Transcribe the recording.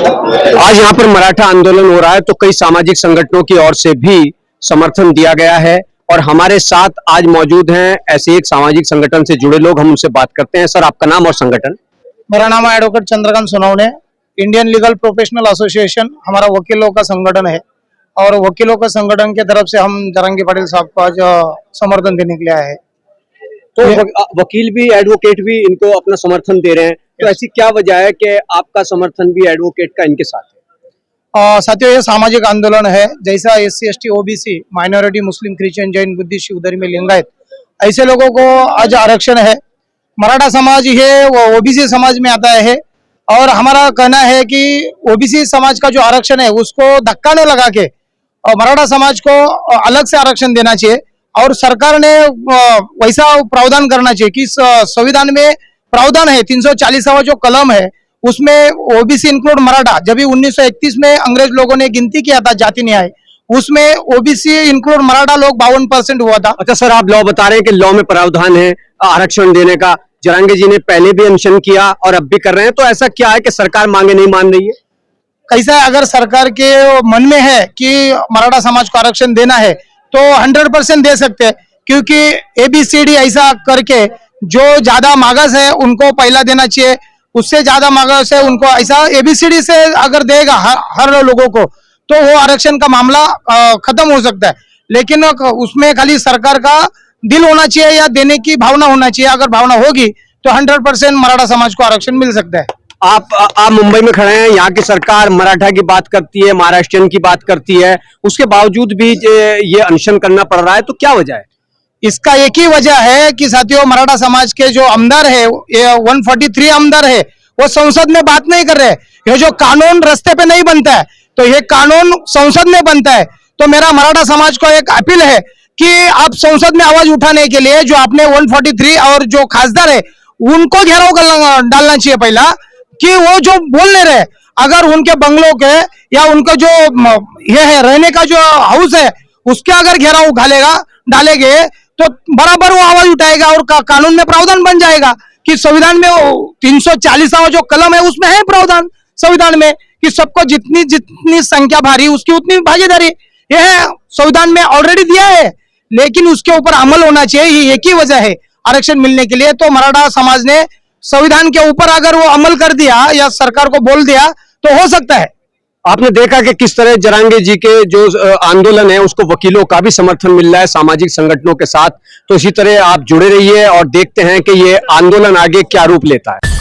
आज यहाँ पर मराठा आंदोलन हो रहा है तो कई सामाजिक संगठनों की ओर से भी समर्थन दिया गया है और हमारे साथ आज मौजूद हैं ऐसे एक सामाजिक संगठन से जुड़े लोग। हम उनसे बात करते हैं। सर, आपका नाम और संगठन? मेरा नाम है advocate Chandrakant Sonawane. Indian legal professional association हमारा वकीलों का संगठन है और वकीलों का संगठन की तरफ से हम जरांगी पाटिल साहब को आज समर्थन देने के लिए आए हैं। तो वकील भी, एडवोकेट भी इनको अपना समर्थन दे रहे हैं, तो ऐसी क्या वजह है कि आपका समर्थन भी एडवोकेट का इनके साथ है? साथियों, ये सामाजिक आंदोलन है। जैसा SC ST OBC minority Muslim Christian Jain Buddhist Shiv Dharmi Lingayat ऐसे लोगों को आज आरक्षण है। मराठा समाज ये OBC समाज में आता है और हमारा कहना है कि OBC समाज का जो आरक्षण है उसको धक्का न लगा के और मराठा समाज को अलग से आरक्षण देना चाहिए और सरकार ने वैसा प्रावधान करना चाहिए कि संविधान में प्रावधान है 340वां जो कलम है उसमें OBC इंक्लूड मराठा। जब भी 1931 में अंग्रेज लोगों ने गिनती किया था जाति न्याय, उसमें OBC इंक्लूड मराठा लोग 52% हुआ था। अच्छा सर, आप लॉ बता रहे हैं कि लॉ में प्रावधान है आरक्षण देने का। जरांगे जी ने पहले भी अनशन किया और अब भी कर रहे हैं, तो ऐसा क्या है कि सरकार मांगे नहीं मान रही है? कैसा है, अगर सरकार के मन में है कि मराठा समाज को आरक्षण देना है तो 100% दे सकते हैं, क्योंकि ABCD ऐसा करके जो ज्यादा मागास है उनको पहला देना चाहिए, उससे ज्यादा मागास है उनको ऐसा ABCD से अगर देगा हर लोगों को तो वो आरक्षण का मामला खत्म हो सकता है। लेकिन उसमें खाली सरकार का दिल होना चाहिए या देने की भावना होना चाहिए। अगर भावना होगी तो 100% मराठा समाज को आरक्षण मिल सकता है। आप मुंबई में खड़े हैं, यहाँ की सरकार मराठा की बात करती है, महाराष्ट्रियन की बात करती है, उसके बावजूद भी ये अनशन करना पड़ रहा है, तो क्या वजह है? इसका एक ही वजह है कि साथियों, मराठा समाज के जो आमदार है, ये 143 आमदार है, वो संसद में बात नहीं कर रहे। ये जो कानून रास्ते पे नहीं बनता है तो ये कानून संसद में बनता है। तो मेरा मराठा समाज को एक अपील है कि आप संसद में आवाज उठाने के लिए जो आपने 143 और जो खासदार है उनको घेराव डालना चाहिए पहला, कि वो जो बोल नहीं रहे, अगर उनके बंगलों के या उनका जो ये है रहने का जो हाउस है उसके अगर घेराव डालेंगे तो बराबर वो आवाज उठाएगा और कानून में प्रावधान बन जाएगा कि संविधान में 340वां जो कलम है उसमें है प्रावधान संविधान में कि सबको जितनी संख्या भारी उसकी उतनी भागीदारी, यह संविधान में ऑलरेडी दिया है, लेकिन उसके ऊपर अमल होना चाहिए। ये एक ही वजह है आरक्षण मिलने के लिए। तो मराठा समाज ने संविधान के ऊपर अगर वो अमल कर दिया या सरकार को बोल दिया तो हो सकता है। आपने देखा कि किस तरह जरांगे जी के जो आंदोलन है उसको वकीलों का भी समर्थन मिल रहा है सामाजिक संगठनों के साथ। तो इसी तरह आप जुड़े रहिए और देखते हैं कि ये आंदोलन आगे क्या रूप लेता है।